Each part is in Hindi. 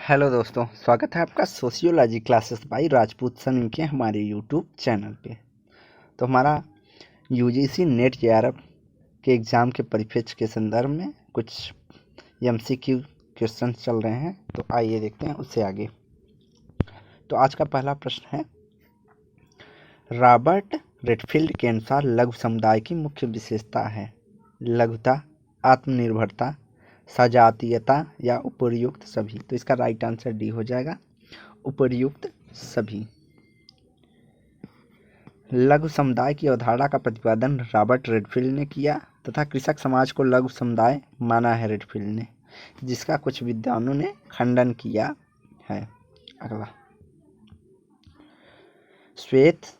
हेलो दोस्तों, स्वागत है आपका sociology classes bye Rajput Sunny के हमारे यूट्यूब चैनल पे। तो हमारा यूजीसी नेट जेआरएफ के एग्ज़ाम के परिप्रेक्ष्य के संदर्भ में कुछ एमसीक्यू क्वेश्चन चल रहे हैं, तो आइए देखते हैं उससे आगे। तो आज का पहला प्रश्न है, रॉबर्ट रेडफील्ड के अनुसार लघु समुदाय की मुख्य विशेषता है लघुता, आत्मनिर्भरता, सजातीयता या उपर्युक्त सभी। तो इसका राइट आंसर डी हो जाएगा, उपर्युक्त सभी। लघु समुदाय की अवधारणा का प्रतिपादन रॉबर्ट रेडफील्ड ने किया तथा कृषक समाज को लघु समुदाय माना है रेडफील्ड ने, जिसका कुछ विद्वानों ने खंडन किया है। अगला, श्वेत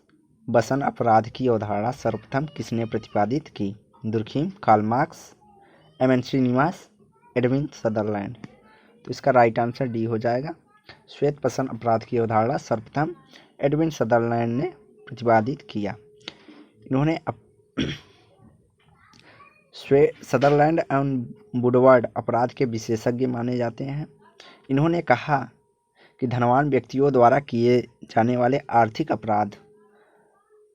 बसन अपराध की अवधारणा सर्वप्रथम किसने प्रतिपादित की? Durkheim, Karl Marx, M N. Srinivas, Edwin Sutherland. तो इसका राइट आंसर डी हो जाएगा, श्वेत बसन अपराध की अवधारणा सर्वप्रथम एडविन सदरलैंड ने प्रतिपादित किया। इन्होंने सदरलैंड एवं वुडवर्ड अपराध के विशेषज्ञ माने जाते हैं। इन्होंने कहा कि धनवान व्यक्तियों द्वारा किए जाने वाले आर्थिक अपराध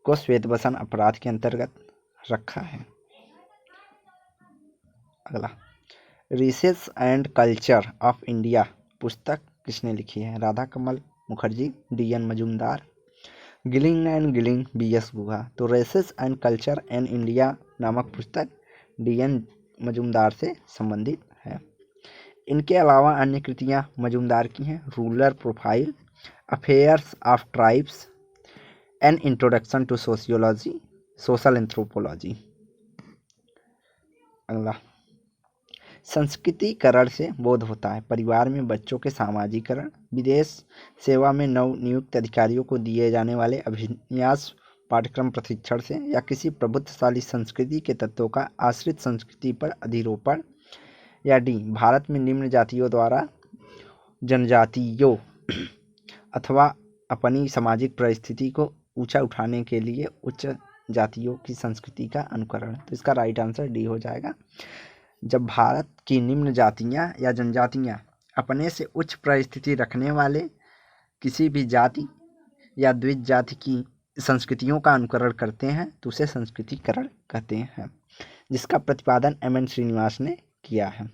को श्वेत बसन अपराध के अंतर्गत रखा है। अगला, races and culture of India पुस्तक किसने लिखी है? Radha Kamal Mukherjee, D N. Majumdar, Gilling and Gilling, B S. Guha. तो races and culture in India नामक पुस्तक डी.एन. मजूमदार से संबंधित है। इनके अलावा अन्य कृतियां मजूमदार की हैं, rural profile, affairs of tribes, an introduction to sociology, social anthropology. अगला, संस्कृतिकरण से बोध होता है परिवार में बच्चों के सामाजिकरण, विदेश सेवा में नव नियुक्त अधिकारियों को दिए जाने वाले अभिन्यास पाठ्यक्रम प्रशिक्षण से, या किसी प्रभुत्वशाली संस्कृति के तत्वों का आश्रित संस्कृति पर अधिरोपण, या डी भारत में निम्न जातियों द्वारा जनजातियों अथवा अपनी सामाजिक परिस्थिति को ऊंचा उठाने के लिए उच्च जातियों की संस्कृति का अनुकरण। तो इसका राइट आंसर डी हो जाएगा, जब भारत की निम्न जातियां या जनजातियां अपने से उच्च परिस्थिति रखने वाले किसी भी जाति या द्विज जाति की संस्कृतियों का अनुकरण करते हैं तो उसे संस्कृतिकरण कहते हैं, जिसका प्रतिपादन एम.एन. श्रीनिवास ने किया है।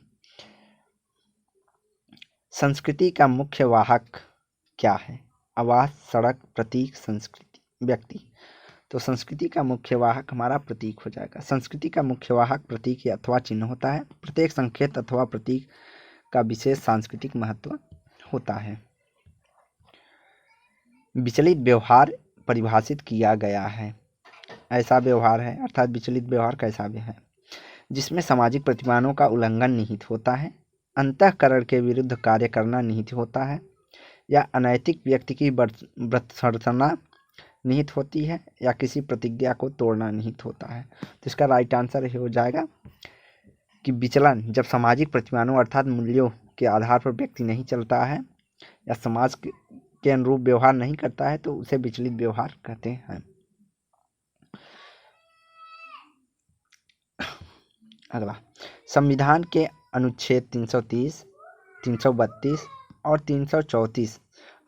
संस्कृति का मुख्य वाहक क्या है? आवास, सड़क, प्रतीक, संस्कृति, व्यक्ति। तो संस्कृति का मुख्य वाहक हमारा प्रतीक हो जाएगा। संस्कृति का मुख्य वाहक प्रतीक अथवा चिन्ह होता है। प्रत्येक संकेत अथवा प्रतीक का विशेष सांस्कृतिक महत्व होता है। विचलित व्यवहार परिभाषित किया गया है। ऐसा व्यवहार है, अर्थात विचलित व्यवहार कैसा भी है जिसमें सामाजिक प्रतिमानों का उल्लंघन निहित होता है, अंतःकरण के विरुद्ध कार्य करना निहित होता है, या अनैतिक व्यक्ति की व्रतसंरचना निहित होती है, या किसी प्रतिज्ञा को तोड़ना निहित होता है। तो इसका राइट आंसर हो जाएगा कि विचलन जब सामाजिक प्रतिमानों अर्थात मूल्यों के आधार पर व्यक्ति नहीं चलता है या समाज के अनुरूप व्यवहार नहीं करता है तो उसे विचलित व्यवहार कहते हैं। अगला, संविधान के अनुच्छेद 330, 332 और 334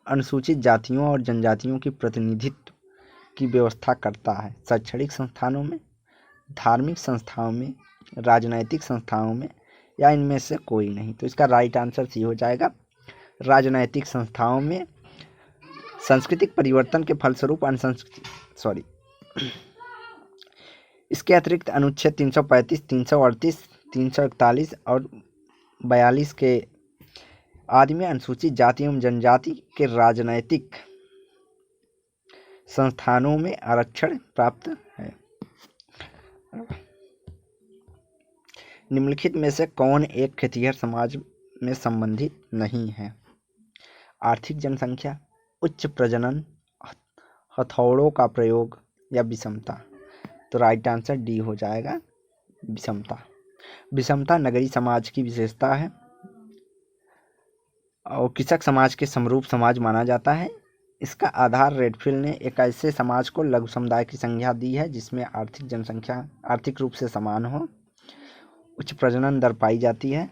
अनुसूचित जातियों और जनजातियों की प्रतिनिधित्व की व्यवस्था करता है। शैक्षणिक संस्थानों में, धार्मिक संस्थाओं में, राजनैतिक संस्थाओं में, या इनमें से कोई नहीं। तो इसका राइट आंसर सी हो जाएगा, राजनैतिक संस्थाओं में सांस्कृतिक परिवर्तन के फलस्वरूप इसके अतिरिक्त अनुच्छेद 335, 338, 341 और 42 के आदि में अनुसूचित जाति एवं जनजाति के राजनैतिक संस्थानों में आरक्षण प्राप्त है। निम्नलिखित में से कौन एक खेतिहर समाज में संबंधित नहीं है? आर्थिक जनसंख्या, उच्च प्रजनन, हथौड़ों का प्रयोग, या विषमता। तो राइट आंसर डी हो जाएगा, विषमता। विषमता नगरीय समाज की विशेषता है और कृषक समाज के समरूप समाज माना जाता है। इसका आधार रेडफील्ड ने एक ऐसे समाज को लघु समुदाय की संज्ञा दी है जिसमें आर्थिक जनसंख्या आर्थिक रूप से समान हो, उच्च प्रजनन दर पाई जाती है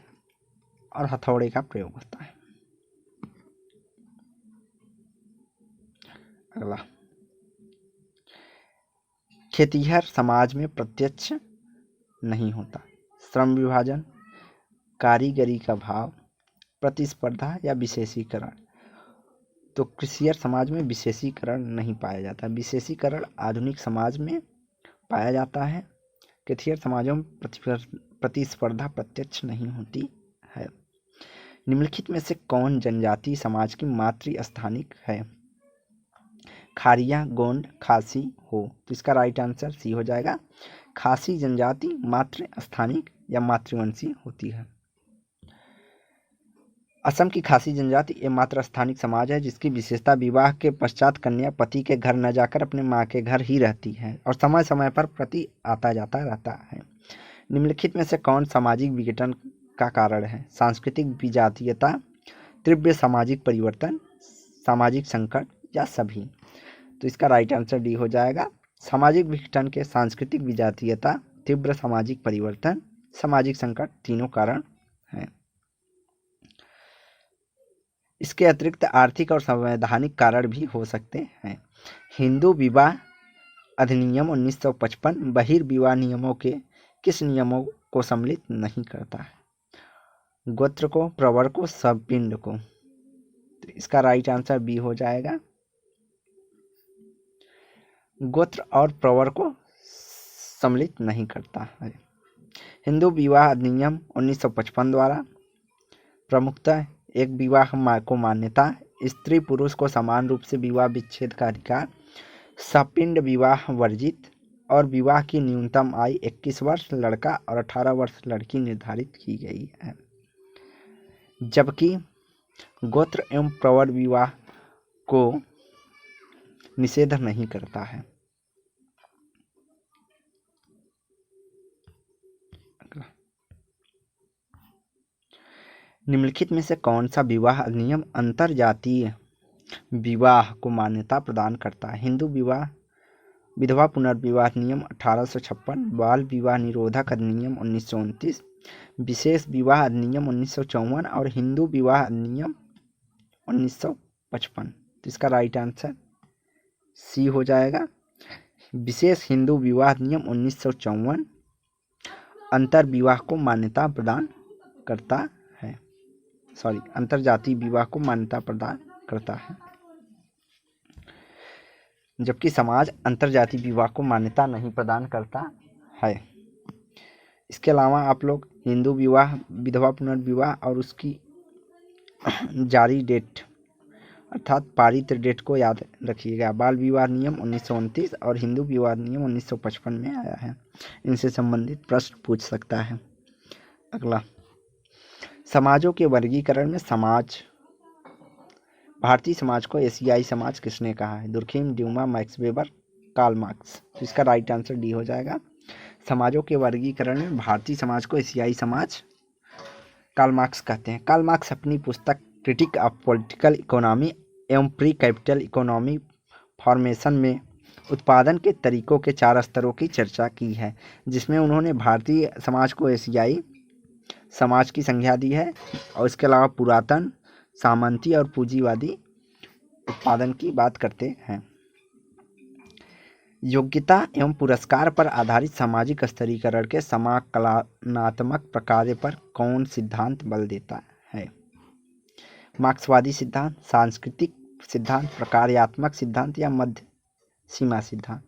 और हथौड़े का प्रयोग होता है। अगला, खेतिहर समाज में प्रत्यक्ष नहीं होता। श्रम विभाजन, कारीगरी का भाव, प्रतिस्पर्धा या विशेषीकरण। तो कृषियर समाज में विशेषीकरण नहीं पाया जाता। विशेषीकरण आधुनिक समाज में पाया जाता है। खेतिहर समाजों में प्रतिस्पर्धा प्रत्यक्ष नहीं होती है। निम्नलिखित में से कौन जनजातीय समाज की मातृस्थानिक है? खारिया, गोंड, खासी, हो। तो इसका राइट आंसर सी हो जाएगा। खासी जनजाति मातृस्थानिक या मातृवंशी होती है। असम की खासी जनजाति एक मातृस्थानिक समाज है जिसकी विशेषता विवाह के पश्चात कन्या पति के घर न जाकर अपने माँ के घर ही रहती है और समय समय पर प्रति आता जाता रहता है। निम्नलिखित में से कौन सामाजिक विघटन का कारण है? सांस्कृतिक विजातीयता, तीव्र सामाजिक परिवर्तन, सामाजिक संकट या सभी। तो इसका राइट आंसर डी हो जाएगा। सामाजिक विघटन के सांस्कृतिक विजातीयता, तीव्र सामाजिक परिवर्तन, सामाजिक संकट तीनों कारण हैं। इसके अतिरिक्त आर्थिक और संवैधानिक कारण भी हो सकते हैं। हिंदू विवाह अधिनियम 1955 बहिर्विवाह नियमों के किस नियमों को सम्मिलित नहीं करता है? गोत्र को, प्रवर को, सबपिंड को। तो इसका राइट आंसर बी हो जाएगा। गोत्र और प्रवर को सम्मिलित नहीं करता है। हिंदू विवाह अधिनियम 1955 द्वारा प्रमुखतः एक विवाह को मान्यता, स्त्री पुरुष को समान रूप से विवाह विच्छेद का अधिकार, सपिंड विवाह वर्जित और विवाह की न्यूनतम आयु 21 वर्ष लड़का और 18 वर्ष लड़की निर्धारित की गई है। जबकि गोत्र एवं प्रवर विवाह को निषेध नहीं करता है। निम्नलिखित में से कौन सा विवाह अधिनियम अंतरजातीय विवाह को मान्यता प्रदान करता है? हिंदू विवाह विधवा पुनर्विवाह अधिनियम 1856, बाल विवाह निरोधक अधिनियम 1929, विशेष विवाह अधिनियम 1954 और हिंदू विवाह अधिनियम 1955। तो इसका राइट आंसर सी हो जाएगा। विशेष हिंदू विवाह अधिनियम 1954 अंतर विवाह को मान्यता प्रदान करता है। अंतरजातीय विवाह को मान्यता प्रदान करता है, जबकि समाज अंतरजातीय विवाह को मान्यता नहीं प्रदान करता है। इसके अलावा आप लोग हिंदू विवाह विधवा पुनर्विवाह और उसकी जारी डेट अर्थात पारित डेट को याद रखिएगा। बाल विवाह नियम 1929 और हिंदू विवाह नियम 1955 में आया है। इनसे संबंधित प्रश्न पूछ सकता है। अगला, समाजों के वर्गीकरण में भारतीय समाज को एशियाई समाज किसने कहा है? Durkheim, Dumas, Max Weber, Karl Marx. तो इसका राइट आंसर डी हो जाएगा। समाजों के वर्गीकरण में भारतीय समाज को एशियाई समाज कार्ल मार्क्स कहते हैं। कार्ल मार्क्स अपनी पुस्तक क्रिटिक ऑफ पॉलिटिकल इकोनॉमी एवं प्री कैपिटल इकोनॉमी फॉर्मेशन में उत्पादन के तरीकों के 4 स्तरों की चर्चा की है, जिसमें उन्होंने भारतीय समाज को एशियाई समाज की संज्ञा दी है और इसके अलावा पुरातन, सामंती और पूंजीवादी उत्पादन की बात करते हैं। योग्यता एवं पुरस्कार पर आधारित सामाजिक स्तरीकरण के समाकलनात्मक प्रक्रिया पर कौन सिद्धांत बल देता है? मार्क्सवादी सिद्धांत, सांस्कृतिक सिद्धांत, प्रक्रियात्मक सिद्धांत या मध्य सीमा सिद्धांत।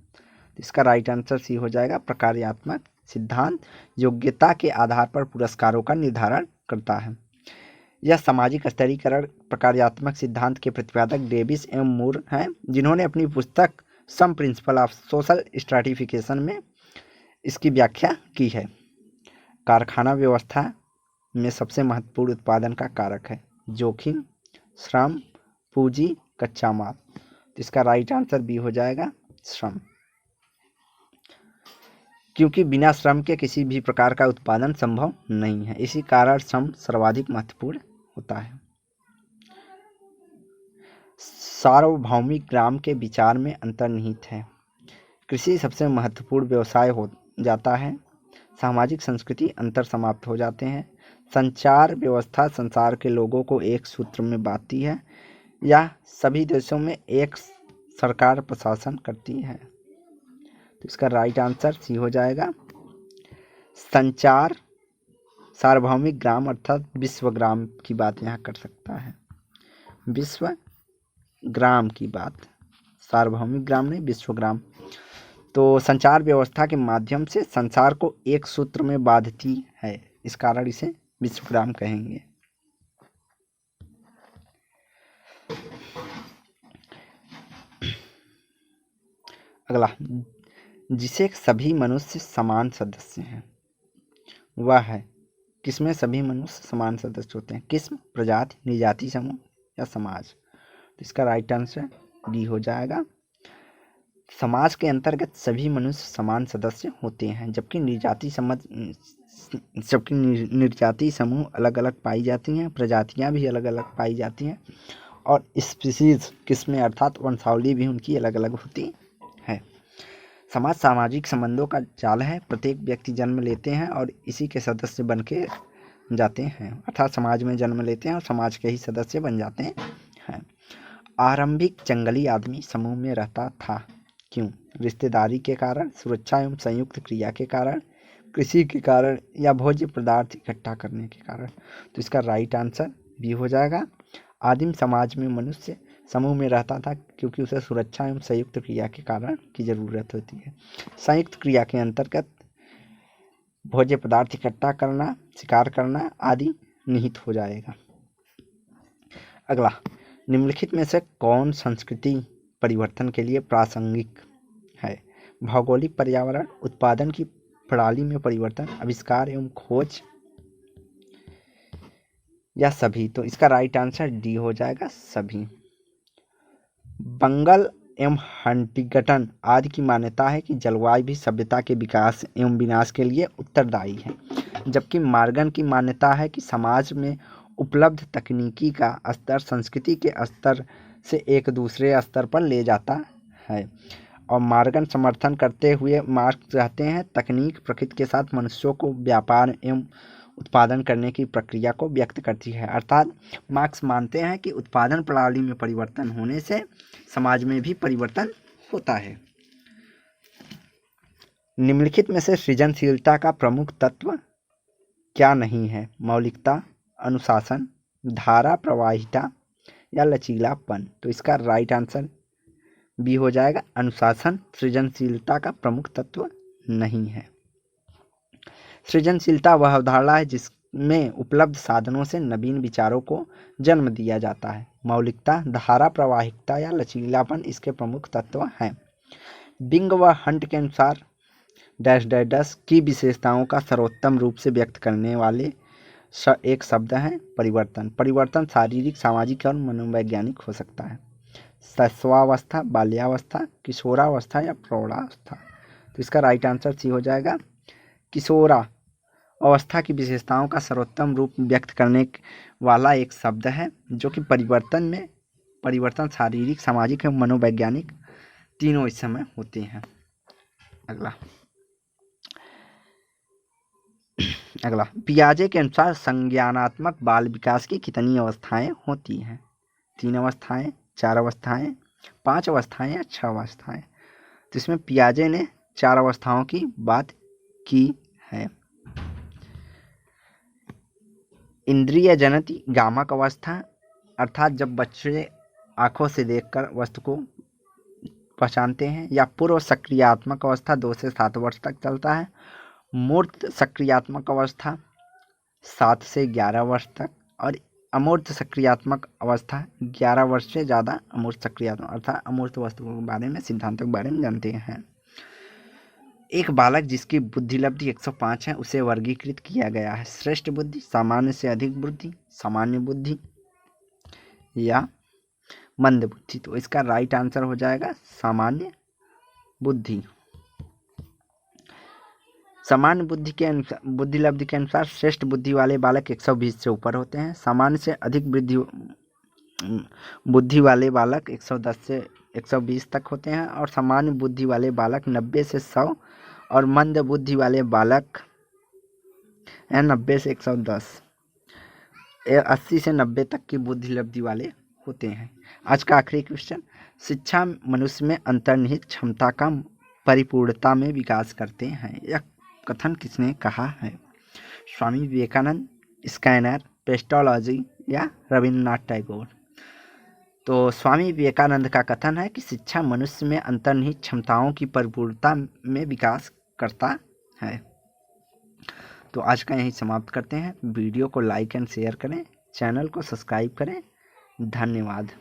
इसका राइट आंसर सी हो जाएगा। प्रक्रियात्मक सिद्धांत योग्यता के आधार पर पुरस्कारों का निर्धारण करता है। यह सामाजिक स्तरीकरण प्रक्रियात्मक सिद्धांत के प्रतिपादक डेविस एवं मूर हैं, जिन्होंने अपनी पुस्तक सम प्रिंसिपल ऑफ सोशल स्ट्रैटिफिकेशन में इसकी व्याख्या की है। कारखाना व्यवस्था में सबसे महत्वपूर्ण उत्पादन का कारक है जोखिम, श्रम, पूंजी, कच्चा माल। तो इसका राइट आंसर बी हो जाएगा, श्रम, क्योंकि बिना श्रम के किसी भी प्रकार का उत्पादन संभव नहीं है। इसी कारण श्रम सर्वाधिक महत्वपूर्ण होता है। सार्वभौमिक ग्राम के विचार में अंतर्निहित है। कृषि सबसे महत्वपूर्ण व्यवसाय हो जाता है। सामाजिक संस्कृति अंतर समाप्त हो जाते हैं। संचार व्यवस्था संसार के लोगों को एक सूत्र में बांधती है। या सभी देशों में एक सरकार प्रशासन करती है। तो इसका राइट आंसर सी हो जाएगा। संचार सार्वभौमिक ग्राम अर्थात विश्व ग्राम की बात यहाँ कर सकता है। विश्व ग्राम की बात, सार्वभौमिक ग्राम नहीं, विश्व ग्राम। तो संचार व्यवस्था के माध्यम से संसार को एक सूत्र में बांधती है, इस कारण इसे विश्वग्राम कहेंगे। अगला, जिसे सभी मनुष्य समान सदस्य हैं वह है। किसमें सभी मनुष्य समान सदस्य होते हैं? किस्म, प्रजाति, निजाति समूह या समाज? तो इसका राइट आंसर डी हो जाएगा। समाज के अंतर्गत सभी मनुष्य समान सदस्य होते हैं, जबकि निर्जाति समूह अलग अलग पाई जाती हैं, प्रजातियां भी अलग अलग पाई जाती हैं और स्पीसीज किस्में अर्थात वंशावली भी उनकी अलग अलग होती है। समाज सामाजिक संबंधों का जाल है। प्रत्येक व्यक्ति जन्म लेते हैं और इसी के सदस्य बन के जाते हैं, अर्थात समाज में जन्म लेते हैं और समाज के ही सदस्य बन जाते हैं। आरंभिक जंगली आदमी समूह में रहता था, क्यों? रिश्तेदारी के कारण, सुरक्षा एवं संयुक्त क्रिया के कारण, कृषि के कारण या भोज्य पदार्थ इकट्ठा करने के कारण? तो इसका राइट आंसर बी हो जाएगा। आदिम समाज में मनुष्य समूह में रहता था क्योंकि उसे सुरक्षा एवं संयुक्त क्रिया के कारण की जरूरत होती है। संयुक्त क्रिया के अंतर्गत भोज्य पदार्थ इकट्ठा करना, शिकार करना आदि निहित हो जाएगा। अगला, निम्नलिखित में से कौन संस्कृति परिवर्तन के लिए प्रासंगिक है? भौगोलिक पर्यावरण, उत्पादन की प्रणाली में परिवर्तन, आविष्कार एवं खोज या सभी? तो इसका राइट आंसर डी हो जाएगा, सभी। बंगल एवं हंटिंगटन आदि की मान्यता है कि जलवायु भी सभ्यता के विकास एवं विनाश के लिए उत्तरदायी है, जबकि मॉर्गन की मान्यता है कि समाज में उपलब्ध तकनीकी का स्तर संस्कृति के स्तर से एक दूसरे स्तर पर ले जाता है। और मॉर्गन समर्थन करते हुए मार्क्स चाहते हैं तकनीक प्रकृति के साथ मनुष्यों को व्यापार एवं उत्पादन करने की प्रक्रिया को व्यक्त करती है, अर्थात मार्क्स मानते हैं कि उत्पादन प्रणाली में परिवर्तन होने से समाज में भी परिवर्तन होता है। निम्नलिखित में से सृजनशीलता का प्रमुख तत्व क्या नहीं है? मौलिकता, अनुशासन, धारा प्रवाहिता या लचीलापन? तो इसका राइट आंसर बी हो जाएगा, अनुशासन सृजनशीलता का प्रमुख तत्व नहीं है। सृजनशीलता वह अवधारणा है जिसमें उपलब्ध साधनों से नवीन विचारों को जन्म दिया जाता है। मौलिकता, धारा प्रवाहिकता या लचीलापन इसके प्रमुख तत्व हैं। बिंग व हंट के अनुसार डैश डैश डैश की विशेषताओं का सर्वोत्तम रूप से व्यक्त करने वाले एक शब्द है परिवर्तन। परिवर्तन शारीरिक, सामाजिक और मनोवैज्ञानिक हो सकता है। शैशवावस्था, बाल्यावस्था, किशोरावस्था या प्रौढ़ावस्था? तो इसका राइट आंसर सी हो जाएगा, किशोरा अवस्था की विशेषताओं का सर्वोत्तम रूप व्यक्त करने वाला एक शब्द है, जो कि परिवर्तन शारीरिक, सामाजिक एवं मनोवैज्ञानिक तीनों इस समय होते हैं। अगला, पियाजे के अनुसार संज्ञानात्मक बाल विकास की कितनी अवस्थाएं होती हैं? 3 अवस्थाएं, 4 अवस्थाएं, 5 अवस्थाएं या 6 अवस्थाएं? तो इसमें पियाजे ने 4 अवस्थाओं की बात की है। इंद्रिय जनित गामक अवस्था, अर्थात जब बच्चे आंखों से देखकर वस्तु को पहचानते हैं, या पूर्व सक्रियात्मक अवस्था 2 से 7 वर्ष तक चलता है। मूर्त सक्रियात्मक अवस्था 7 से 11 वर्ष तक, और अमूर्त सक्रियात्मक अवस्था 11 वर्ष से ज़्यादा। अमूर्त सक्रियात्मक अर्थात अमूर्त वस्तुओं के बारे में, सिद्धांतों के बारे में जानते हैं। एक बालक जिसकी बुद्धि लब्धि 105 है उसे वर्गीकृत किया गया है। श्रेष्ठ बुद्धि, सामान्य से अधिक बुद्धि, सामान्य बुद्धि या मंद बुद्धि? तो इसका राइट आंसर हो जाएगा सामान्य बुद्धि। सामान्य बुद्धि के अनुसार, बुद्धि लब्धि के अनुसार श्रेष्ठ बुद्धि वाले बालक 120 से ऊपर होते हैं। सामान्य से अधिक बुद्धि वाले बालक 110 से 120 तक होते हैं, और सामान्य बुद्धि वाले बालक 90 से 100, और मंद बुद्धि वाले बालक 90 से 110, 80 से 90 तक की बुद्धि लब्धि वाले होते हैं। आज का आखिरी क्वेश्चन, शिक्षा मनुष्य में अंतर्निहित क्षमता का परिपूर्णता में विकास करते हैं। यह कथन किसने कहा है? स्वामी विवेकानंद, स्कैनर, पेस्टोलॉजी या रविन्द्रनाथ टैगोर? तो स्वामी विवेकानंद का कथन है कि शिक्षा मनुष्य में अंतर्निहित क्षमताओं की परिपूर्णता में विकास करता है। तो आज का यही समाप्त करते हैं। वीडियो को लाइक एंड शेयर करें, चैनल को सब्सक्राइब करें। धन्यवाद।